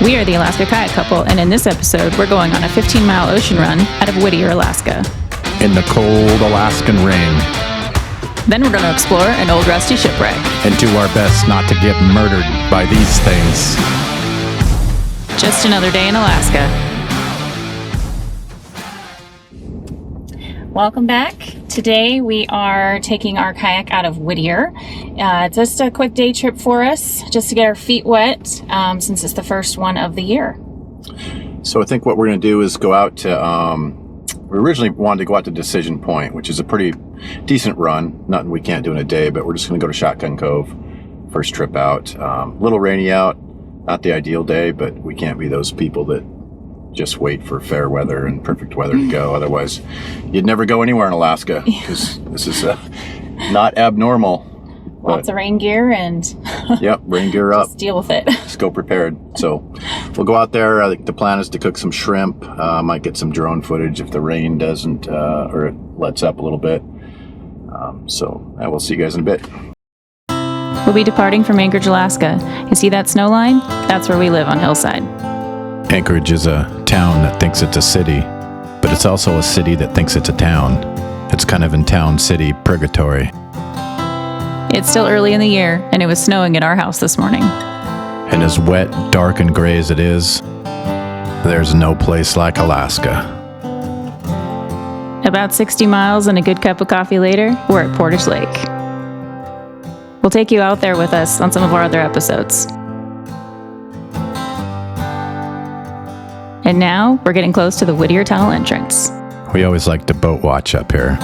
We are the Alaska Kayak Couple, and in this episode, we're going on a 15-mile ocean run out of Whittier, Alaska. In the cold Alaskan rain. Then we're going to explore an old rusty shipwreck. And do our best not to get murdered by these things. Just another day in Alaska. Welcome back. Today we are taking our kayak out of Whittier. Just a quick day trip for us, just to get our feet wet, since it's the first one of the year. So I think what we're going to do is go out to, we originally wanted to go out to Decision Point, which is a pretty decent run. Nothing we can't do in a day, but we're just going to go to Shotgun Cove. First trip out. A little rainy out, not the ideal day, but we can't be those people that just wait for fair weather and perfect weather to go. Otherwise, you'd never go anywhere in Alaska, because this is not abnormal. Lots of rain gear and yep, rain gear up. Just deal with it. Just go prepared. So we'll go out there. I think the plan is to cook some shrimp. Might get some drone footage if the rain doesn't, or it lets up a little bit. So we'll see you guys in a bit. We'll be departing from Anchorage, Alaska. You see that snow line? That's where we live on Hillside. Anchorage is a town that thinks it's a city, but it's also a city that thinks it's a town. It's kind of in town-city purgatory. It's still early in the year, and it was snowing at our house this morning. And as wet, dark, and gray as it is, there's no place like Alaska. About 60 miles and a good cup of coffee later, we're at Portage Lake. We'll take you out there with us on some of our other episodes. And now, we're getting close to the Whittier Tunnel entrance. We always like to boat watch up here.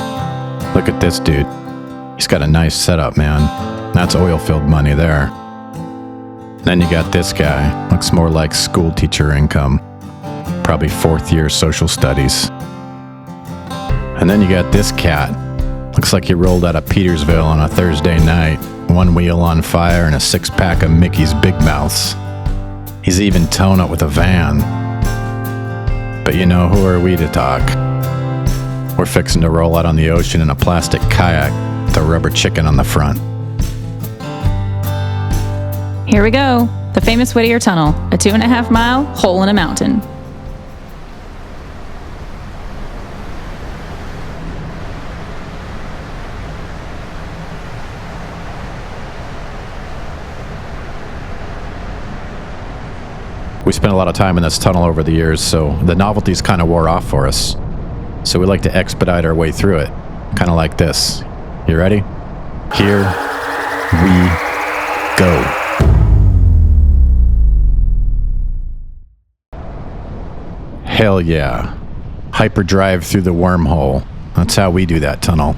Look at this dude. He's got a nice setup, man. That's oil-filled money there. Then you got this guy. Looks more like school teacher income. Probably fourth year social studies. And then you got this cat. Looks like he rolled out of Petersville on a Thursday night. One wheel on fire and a six-pack of Mickey's Big Mouths. He's even towing it with a van. But you know, who are we to talk? We're fixing to roll out on the ocean in a plastic kayak with a rubber chicken on the front. Here we go. The famous Whittier Tunnel, a 2.5-mile hole in a mountain. We spent a lot of time in this tunnel over the years, so the novelties kind of wore off for us. So we like to expedite our way through it, kind of like this. You ready? Here we go. Hell yeah. Hyperdrive through the wormhole. That's how we do that tunnel.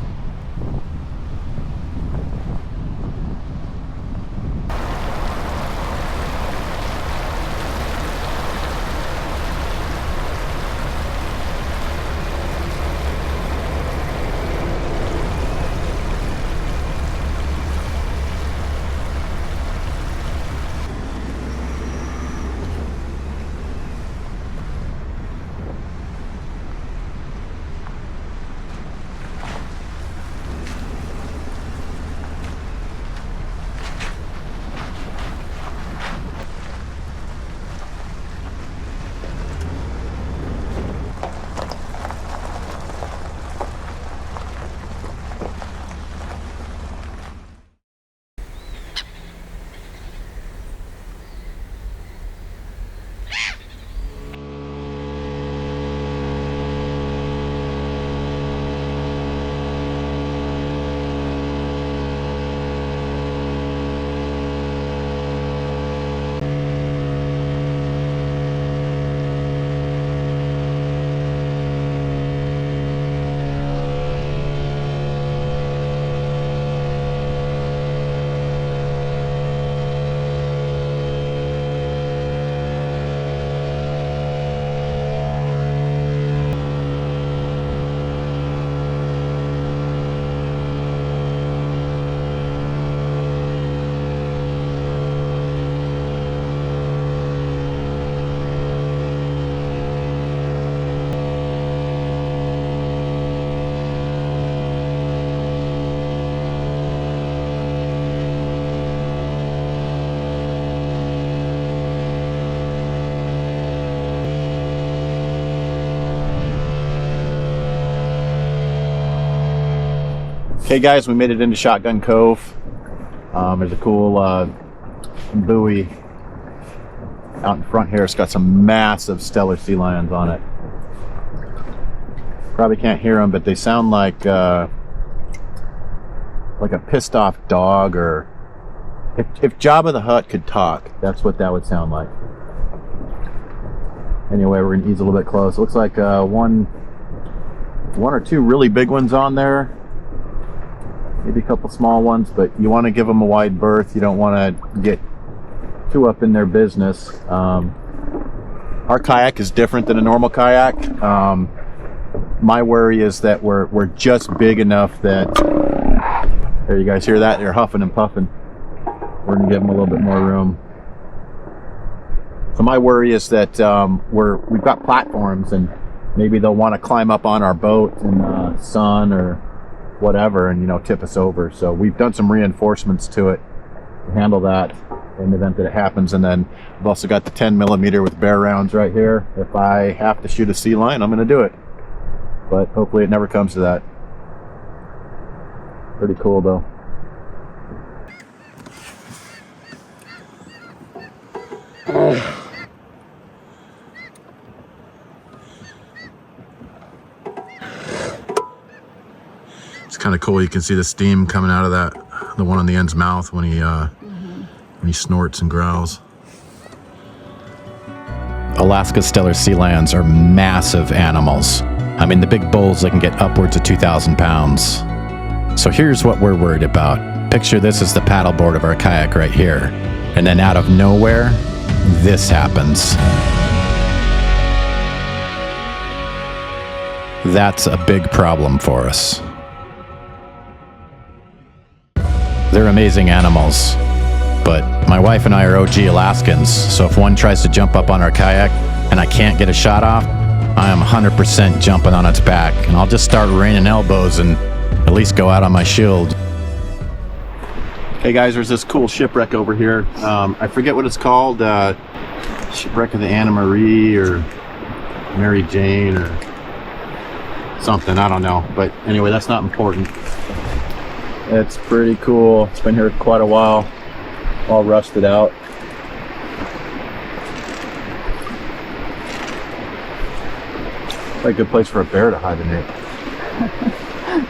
Okay guys, we made it into Shotgun Cove. There's a cool buoy out in front here. It's got some massive stellar sea lions on it. Probably can't hear them, but they sound like a pissed off dog, or if Jabba the Hutt could talk, that's what that would sound like. Anyway, we're gonna ease a little bit close. It looks like one or two really big ones on there, maybe a couple small ones, but you want to give them a wide berth. You don't want to get too up in their business. Our kayak is different than a normal kayak. My worry is that we're just big enough that, there, you guys hear that? They're huffing and puffing. We're gonna give them a little bit more room. So my worry is that we've got platforms, and maybe they'll want to climb up on our boat in the sun or whatever, and tip us over. So we've done some reinforcements to it to handle that in the event that it happens. And then I've also got the 10mm with bear rounds right here. If I have to shoot a sea lion, I'm gonna do it. But hopefully it never comes to that. Pretty cool though. It's kind of cool. You can see the steam coming out of the one on the end's mouth when he snorts and growls. Alaska stellar sea lions are massive animals. I mean, the big bulls, they can get upwards of 2,000 pounds. So here's what we're worried about. Picture this as the paddleboard of our kayak right here. And then out of nowhere, this happens. That's a big problem for us. They're amazing animals, but my wife and I are OG Alaskans, so if one tries to jump up on our kayak and I can't get a shot off, I am 100% jumping on its back, and I'll just start raining elbows and at least go out on my shield. Hey guys, there's this cool shipwreck over here. I forget what it's called. Shipwreck of the Anna Marie or Mary Jane or something, I don't know. But anyway, that's not important. It's pretty cool. It's been here quite a while, all rusted out. Like a good place for a bear to hibernate.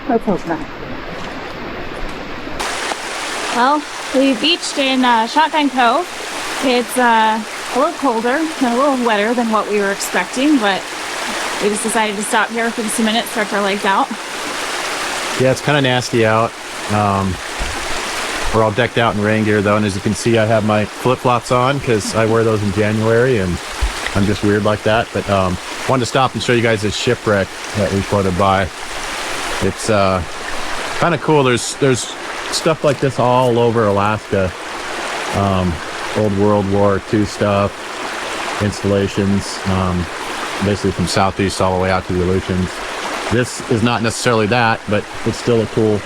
Let's hope not. Well, we beached in Shotgun Cove. It's a little colder and a little wetter than what we were expecting, but we just decided to stop here for just a minute, stretch our legs out. Yeah, it's kind of nasty out. We're all decked out in rain gear though, and as you can see, I have my flip-flops on because I wear those in January and I'm just weird like that. But wanted to stop and show you guys this shipwreck that we floated by. It's kind of cool. There's stuff like this all over Alaska. Old World War II stuff, installations, basically from southeast all the way out to the Aleutians. This is not necessarily that, but it's still a cool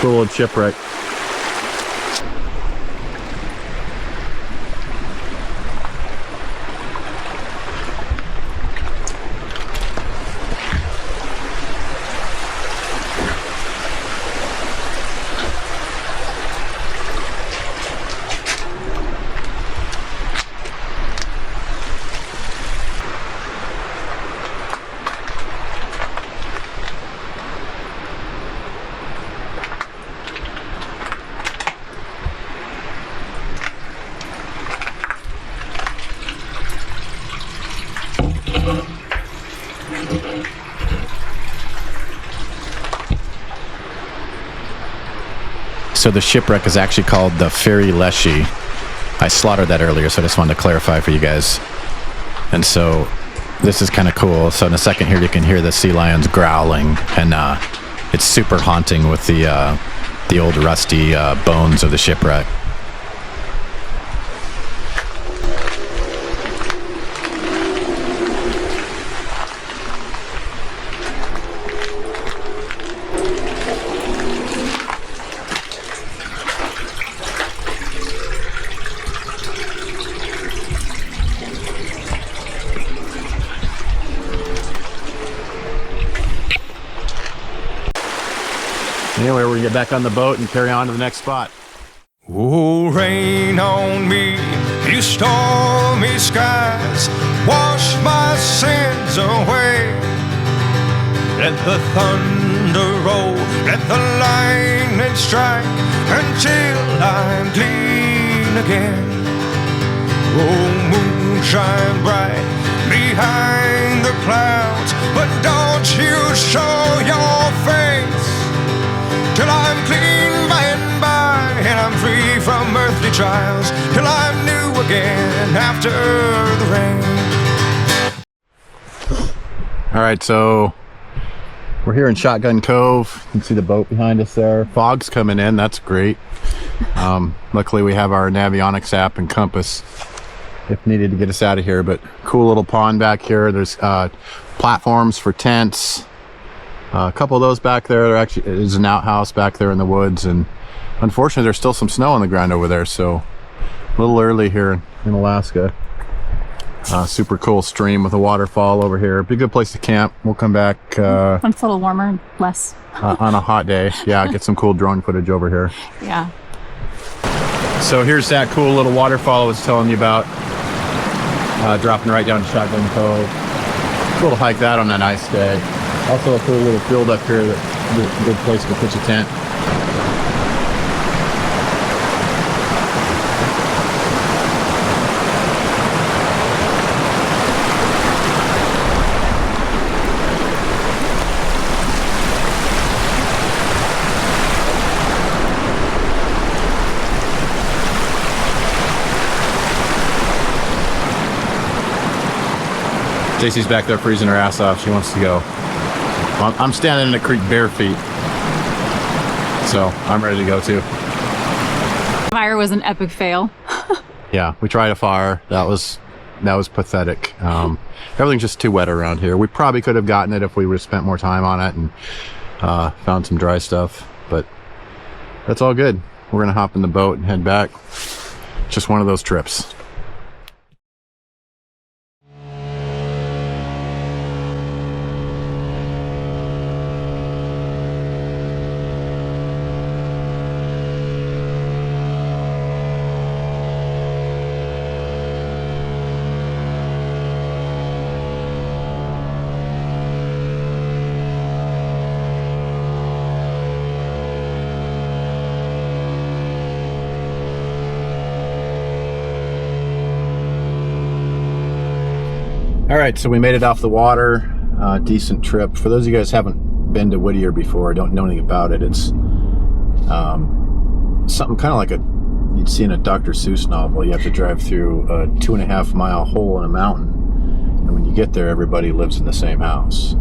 old shipwreck. So the shipwreck is actually called the Ferry Leshy. I slaughtered that earlier, so I just wanted to clarify for you guys. And so this is kind of cool. So in a second here, you can hear the sea lions growling, and it's super haunting with the old rusty bones of the shipwreck. Anyway, we're gonna get back on the boat and carry on to the next spot. Oh, rain on me, you stormy skies, wash my sins away. Let the thunder roll, let the lightning strike, until I'm clean again. Oh, moonshine bright behind the clouds, but don't you show your face till I'm clean by and by, and I'm free from earthly trials, till I'm new again after the rain. All right, so we're here in Shotgun Cove. You can see the boat behind us there. Fog's coming in, that's great. Luckily we have our Navionics app and compass if needed to get us out of here, but cool little pond back here. There's platforms for tents. A couple of those back there. There actually is an outhouse back there in the woods, and unfortunately there's still some snow on the ground over there, so a little early here in Alaska. Super cool stream with a waterfall over here. Be a good place to camp. We'll come back When it's a little warmer and less. on a hot day. Yeah, get some cool drone footage over here. Yeah. So here's that cool little waterfall I was telling you about. Dropping right down to Shotgun Cove. Little hike that on a nice day. Also a cool little field up here that's a good place to pitch a tent. Stacy's back there freezing her ass off. She wants to go. I'm standing in the creek bare feet, so I'm ready to go too. Fire was an epic fail. Yeah, we tried a fire. That was pathetic. Everything's just too wet around here. We probably could have gotten it if we would have spent more time on it and found some dry stuff, but that's all good. We're gonna hop in the boat and head back. Just one of those trips. All right, so we made it off the water. Decent trip. For those of you guys who haven't been to Whittier before, don't know anything about it, it's something kind of like you'd see in a Dr. Seuss novel. You have to drive through a 2.5 mile hole in a mountain, and when you get there, everybody lives in the same house.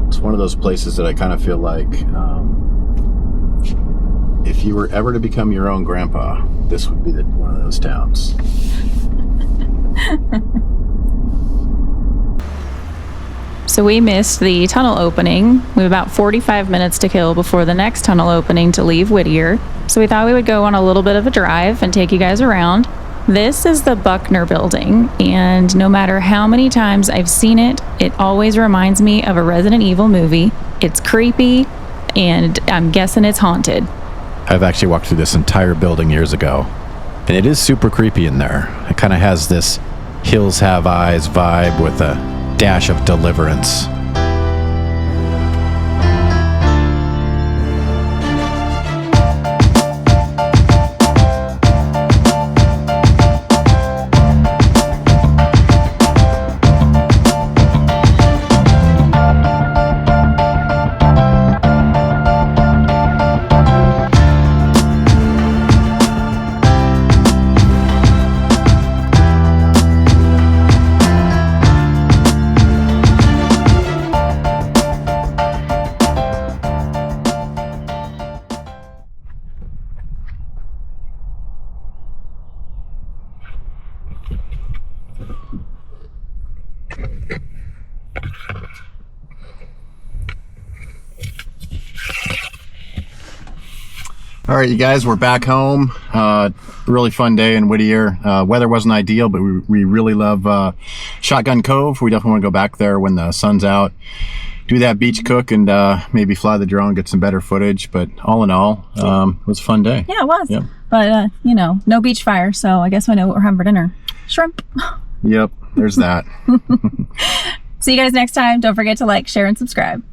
It's one of those places that I kind of feel like if you were ever to become your own grandpa, this would be one of those towns. So we missed the tunnel opening. We have about 45 minutes to kill before the next tunnel opening to leave Whittier. So we thought we would go on a little bit of a drive and take you guys around. This is the Buckner building, and no matter how many times I've seen it, it always reminds me of a Resident Evil movie. It's creepy, and I'm guessing it's haunted. I've actually walked through this entire building years ago, and it is super creepy in there. It kind of has this Hills Have Eyes vibe with a dash of Deliverance. All right, you guys, we're back home. Really fun day in Whittier. Weather wasn't ideal, but we really love Shotgun Cove. We definitely want to go back there when the sun's out. do that beach cook and maybe fly the drone, get some better footage. But all in all, it was a fun day. Yeah, it was. Yep. But, you know, no beach fire, so I guess we know what we're having for dinner. Shrimp. Yep, there's that. See you guys next time. Don't forget to like, share, and subscribe.